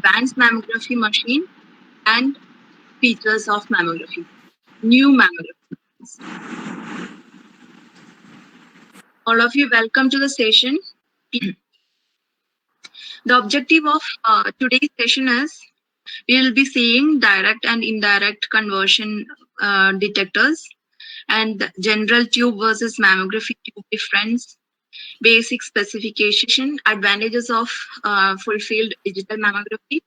advanced mammography machine, and features of mammography, new mammography. All of you, welcome to the session. The objective of today's session is we will be seeing direct and indirect conversion detectors and general tube versus mammography tube difference, basic specification, advantages of full-field digital mammography,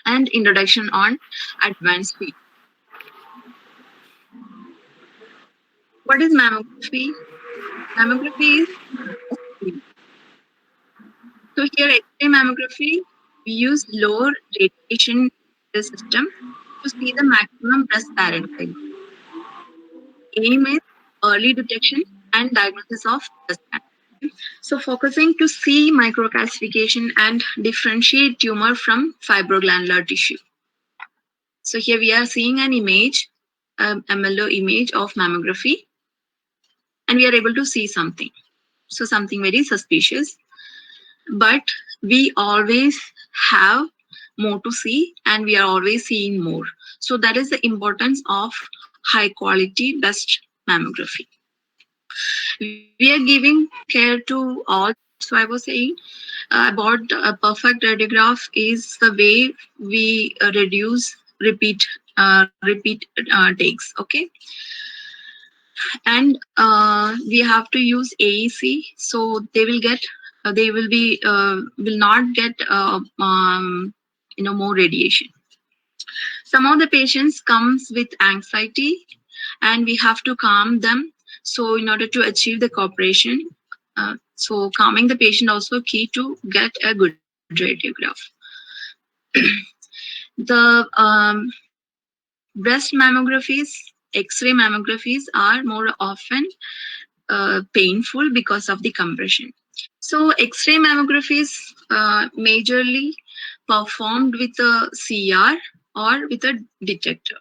and introduction on advanced field. What is mammography? Mammography is so here X-ray mammography, we use low radiation system to see the maximum breast parenchyma. Aim is early detection and diagnosis of breast cancer. So focusing to see microcalcification and differentiate tumor from fibroglandular tissue. So here we are seeing an image, MLO image of mammography, and we are able to see something. So something very suspicious. But we always have more to see and we are always seeing more. So that is the importance of high quality best mammography. We are giving care to all. So I was saying about a perfect radiograph is the way we reduce repeat takes. Okay, and we have to use AEC, so they will get they will not get more radiation. Some of the patients comes with anxiety, and we have to calm them. So in order to achieve the cooperation, so calming the patient also key to get a good radiograph. The breast mammographies, X-ray mammographies are more often painful because of the compression. So X-ray mammography is majorly performed with a CR or with a detector.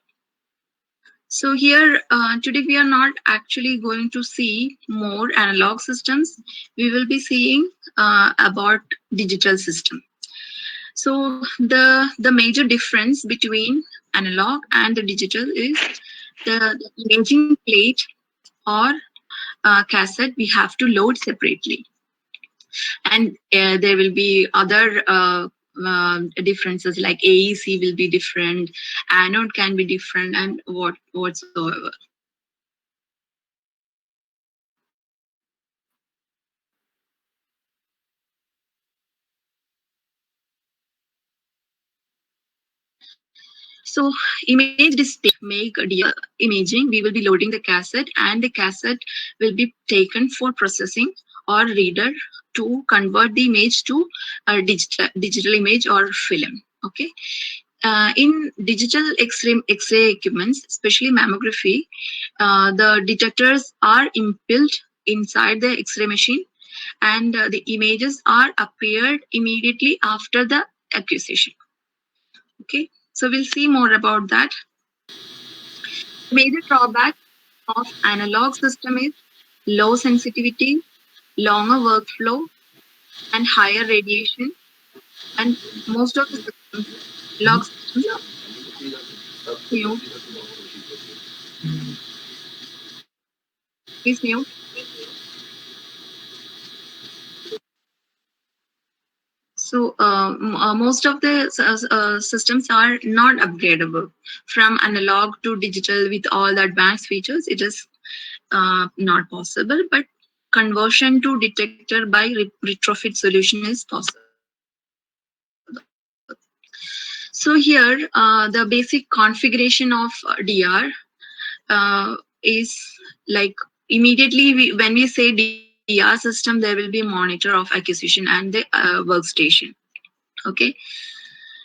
So here today we are not actually going to see more analog systems. We will be seeing about digital system. So the major difference between analog and the digital is the imaging plate or cassette we have to load separately, and there will be other differences like AEC will be different, anode can be different, and whatsoever. So image display make imaging, we will be loading the cassette, and the cassette will be taken for processing or reader to convert the image to a digital image or film. Okay. In digital X-ray equipments, especially mammography, the detectors are inbuilt inside the X-ray machine, and the images are appeared immediately after the acquisition. Okay, so we'll see more about that. Major drawback of analog system is low sensitivity, longer workflow, and higher radiation. And most of the systems, analog systems, mute, please mute. So most of the systems are not upgradable from analog to digital with all the advanced features. It is not possible, but conversion to detector by retrofit solution is possible. So here, the basic configuration of DR is like immediately when we say DR system, there will be monitor of acquisition and the workstation. Okay,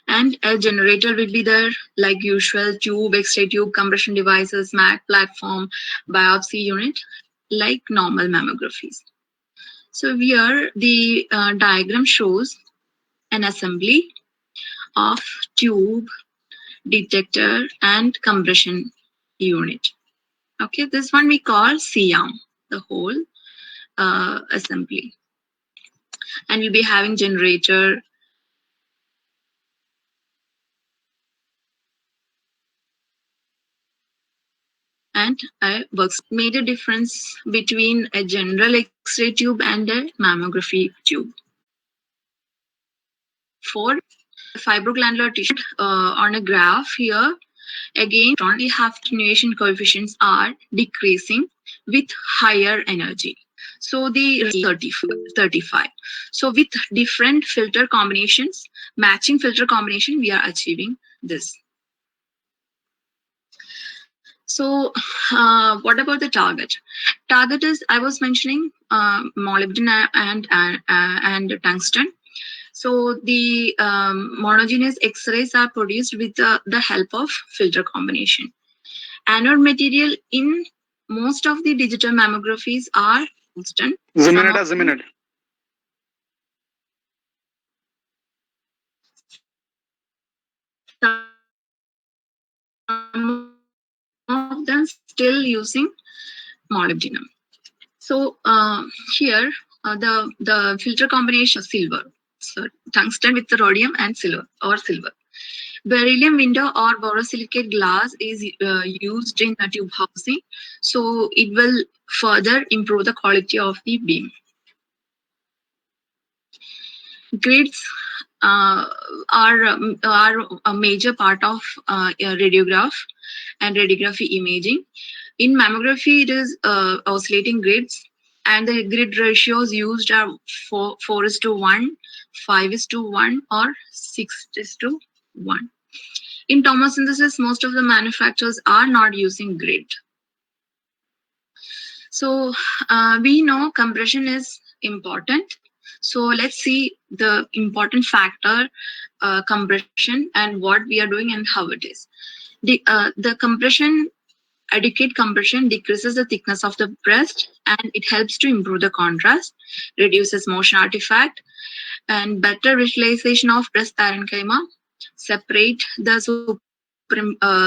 and a generator will be there like usual, tube, X-ray tube, compression devices, MAC platform, biopsy unit, like normal mammographies. So here the diagram shows an assembly of tube, detector, and compression unit. Okay, this one we call CM, the whole assembly. And we'll be having generator, and a works. Made a difference between a general X-ray tube and a mammography tube. For fibroglandular tissue, on a graph here, again, we have attenuation coefficients are decreasing with higher energy. So the 35. So with different filter combinations, matching filter combination, we are achieving this. So what about the target? Target is, I was mentioning molybdenum and tungsten. So the monogeneous X-rays are produced with the help of filter combination. Anode material in most of the digital mammographies are tungsten. Some of them still using molybdenum. So here the filter combination silver, so tungsten with the rhodium and silver or silver. Beryllium window or borosilicate glass is used in the tube housing, so it will further improve the quality of the beam. Grids are a major part of radiograph and radiography imaging. In mammography, it is oscillating grids, and the grid ratios used are 4:1, 5:1, or 6:1. In thermosynthesis, most of the manufacturers are not using grid. So we know compression is important. So let's see the important factor, compression, and what we are doing and how it is. The compression, adequate compression decreases the thickness of the breast, and it helps to improve the contrast, reduces motion artifact, and better visualization of breast parenchyma, separate the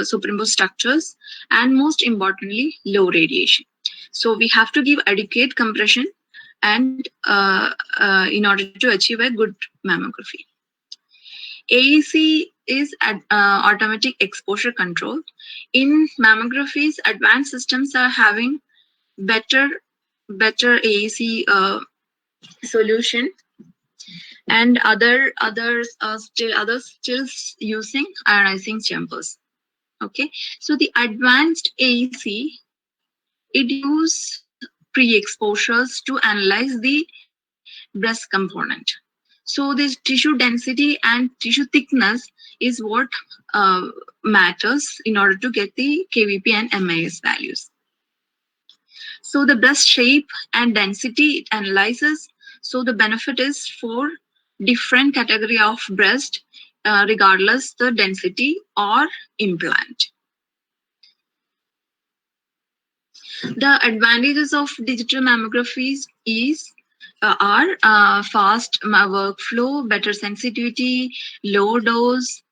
superimposed structures, and most importantly, low radiation. So we have to give adequate compression and in order to achieve a good mammography. AEC is automatic exposure control. In mammographies, advanced systems are having better AEC solution, and others still using ionizing chambers. Okay, so the advanced AEC, it use pre-exposures to analyze the breast component. So this tissue density and tissue thickness is what matters in order to get the KVP and MIS values. So the breast shape and density it analyzes. So the benefit is for different category of breast, regardless the density or implant. The advantages of digital mammographies are fast workflow, better sensitivity, low dose,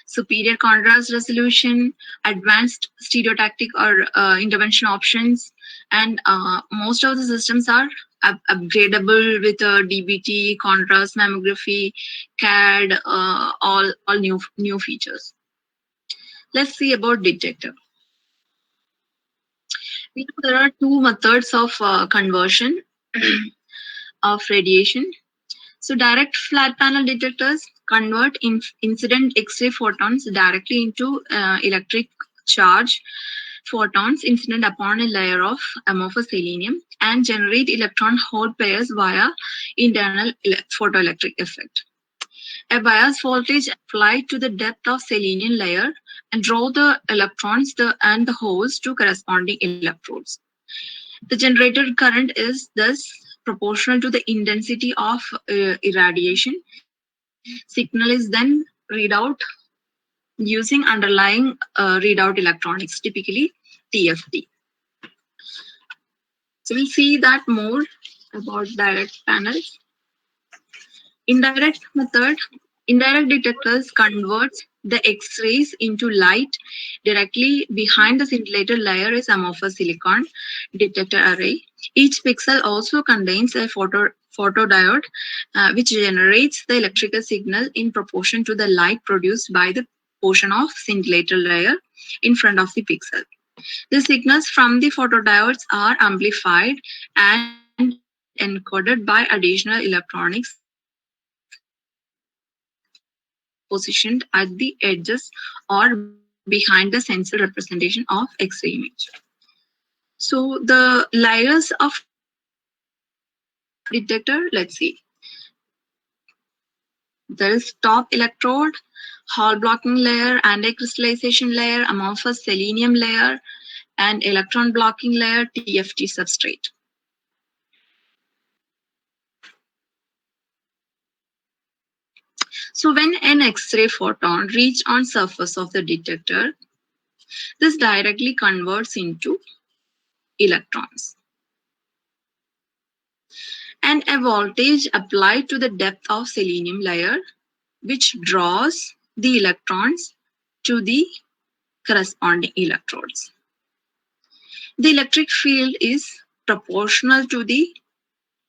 superior contrast resolution, advanced stereotactic or intervention options, and most of the systems are upgradable with DBT, contrast mammography, CAD, all new features. Let's see about detector. We know there are two methods of conversion of radiation. So direct flat panel detectors convert incident X-ray photons directly into electric charge photons incident upon a layer of amorphous selenium and generate electron hole pairs via internal photoelectric effect. A bias voltage applied to the depth of selenium layer and draw the electrons and the holes to corresponding electrodes. The generated current is thus proportional to the intensity of irradiation. Signal is then read out using underlying readout electronics, typically TFT. So we'll see that more about direct panels. Indirect method. Indirect detectors converts the X-rays into light. Directly behind the scintillator layer is amorphous silicon detector array. Each pixel also contains a photodiode which generates the electrical signal in proportion to the light produced by the portion of scintillator layer in front of the pixel. The signals from the photodiodes are amplified and encoded by additional electronics positioned at the edges or behind the sensor representation of X-ray image. So the layers of detector, let's see. There is top electrode, Hall blocking layer, anti-crystallization layer, amorphous selenium layer, and electron blocking layer, TFT substrate. So when an X-ray photon reaches on surface of the detector, this directly converts into electrons. And a voltage applied to the depth of selenium layer, which draws the electrons to the corresponding electrodes. The electric field is proportional to the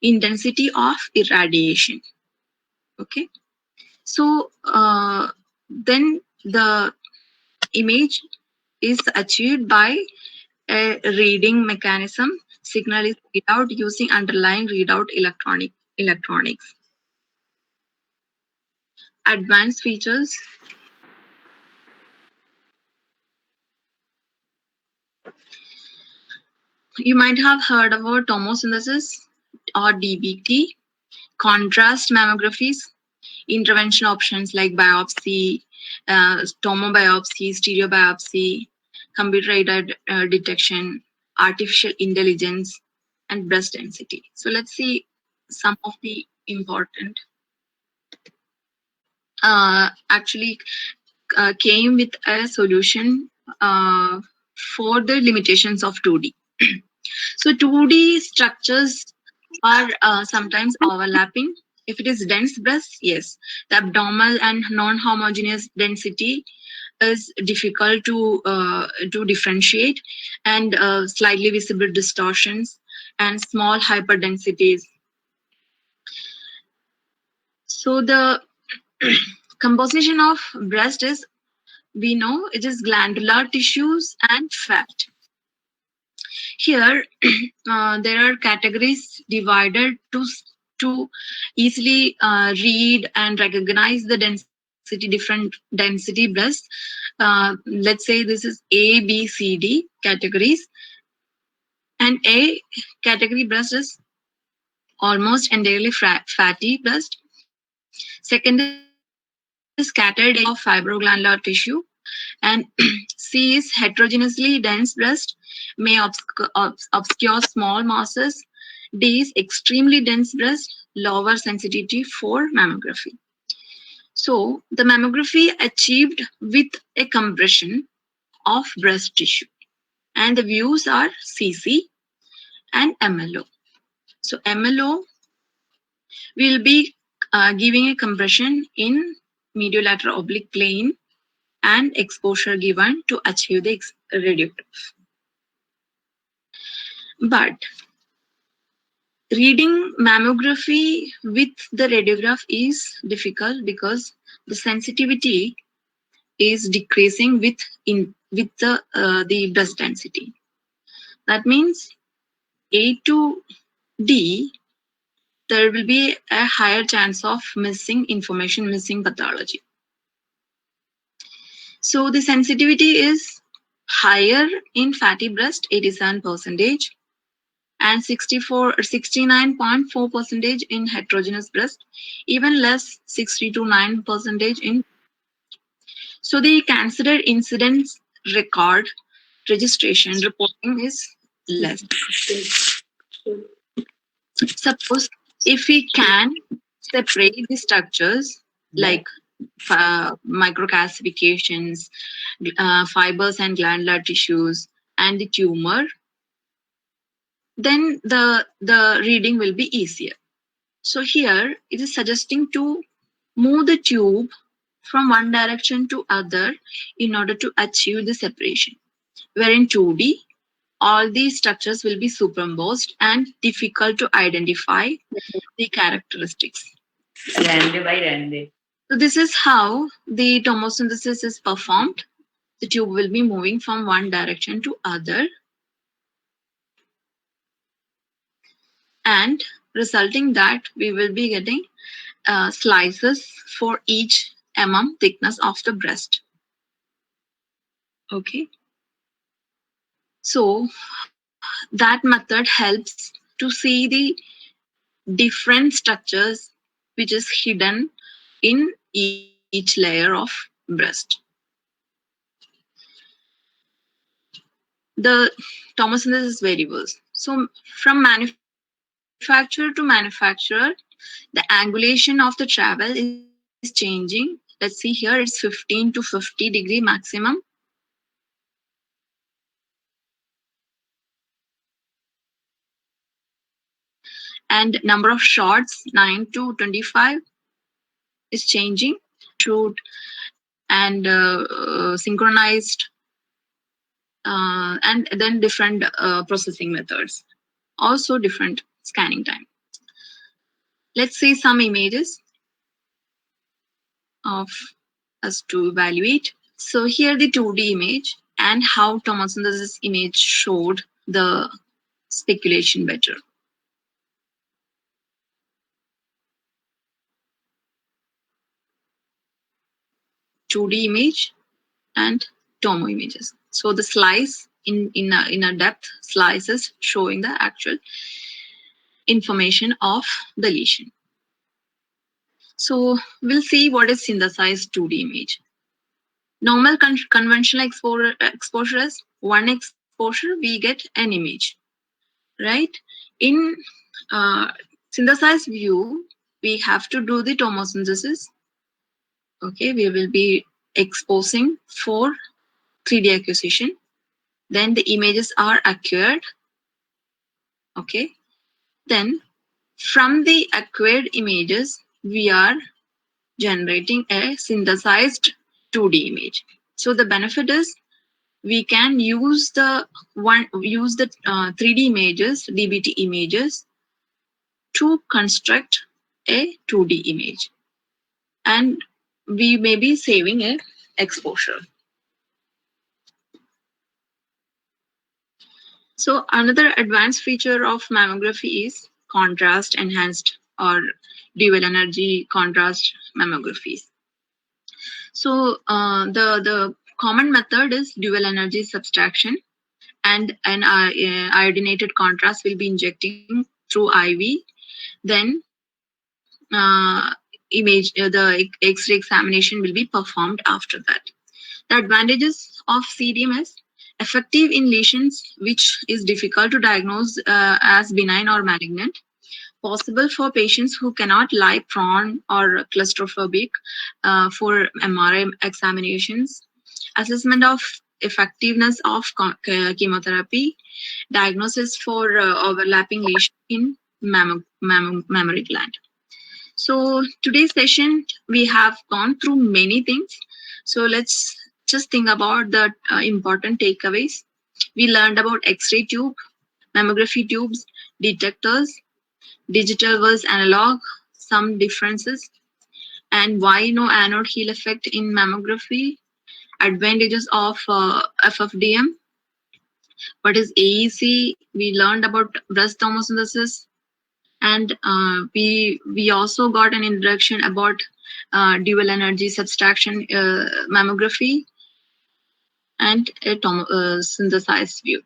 intensity of irradiation. Okay, so then the image is achieved by a reading mechanism. Signal is read out using underlying readout electronics. Advanced features. You might have heard about tomosynthesis or DBT, contrast mammographies, intervention options like biopsy, tomobiopsy, stereobiopsy, computer-aided detection, artificial intelligence, and breast density. So let's see some of the important. Actually, came with a solution for the limitations of 2D. So 2D structures are sometimes overlapping. If it is dense breast, yes, the abdominal and non-homogeneous density is difficult to differentiate, and slightly visible distortions and small hyperdensities. So the composition of breast is, we know it is glandular tissues and fat. Here, there are categories divided to easily read and recognize the density, different density breasts. Let's say this is A, B, C, D categories, and A category breast is almost entirely fatty breast. Second is scattered area of fibroglandular tissue, and C is heterogeneously dense breast, may obscure small masses. D is extremely dense breast, lower sensitivity for mammography. So the mammography achieved with a compression of breast tissue, and the views are CC and MLO. So MLO will be giving a compression in mediolateral oblique plane and exposure given to achieve the radiograph. But reading mammography with the radiograph is difficult because the sensitivity is decreasing with the breast density. That means A to D, there will be a higher chance of missing information, missing pathology. So the sensitivity is higher in fatty breast, 87%, and 69.4% in heterogeneous breast, even less, 60 to 9% in. So the considered incidence record registration reporting is less. Suppose if we can separate the structures like microcalcifications, fibers and glandular tissues, and the tumor, then the reading will be easier. So here it is suggesting to move the tube from one direction to other in order to achieve the separation. Where in 2D, all these structures will be superimposed and difficult to identify the characteristics. Rande by rande. So this is how the tomosynthesis is performed. the tube will be moving from one direction to other, and resulting that we will be getting slices for each thickness of the breast. Okay, so that method helps to see the different structures which is hidden in each layer of breast. The tomosynthesis variables. So from manufacturer to manufacturer, the angulation of the travel is changing. Let's see here, it's 15 to 50 degree maximum, and number of shots 9 to 25 is changing. Shoot and synchronized, and then different processing methods, also different scanning time. Let's see some images of us to evaluate. So here the 2D image and how tomosynthesis image showed the speculation better. 2D image and tomo images. So the slice in a depth slices showing the actual information of the lesion. So we'll see what is synthesized 2D image. Normal conventional exposure is one exposure we get an image, right? In synthesized view, we have to do the tomosynthesis. Okay, we will be exposing for 3D acquisition. Then the images are acquired. Okay, then from the acquired images, we are generating a synthesized 2D image. So the benefit is we can use the 3D images, DBT images, to construct a 2D image, and we may be saving a exposure. So another advanced feature of mammography is contrast enhanced or dual energy contrast mammographies. So the common method is dual energy subtraction, and an iodinated contrast will be injecting through IV. Then the X-ray examination will be performed after that. The advantages of CDM is effective in lesions which is difficult to diagnose as benign or malignant, possible for patients who cannot lie prone or claustrophobic for MRI examinations, assessment of effectiveness of chemotherapy, diagnosis for overlapping lesion in mammary gland. So today's session, we have gone through many things. So let's just think about the important takeaways. We learned about X-ray tube, mammography tubes, detectors, digital versus analog, some differences, and why no anode heel effect in mammography, advantages of FFDM, what is AEC, we learned about breast tomosynthesis, and we also got an introduction about dual energy subtraction mammography and a synthesized view.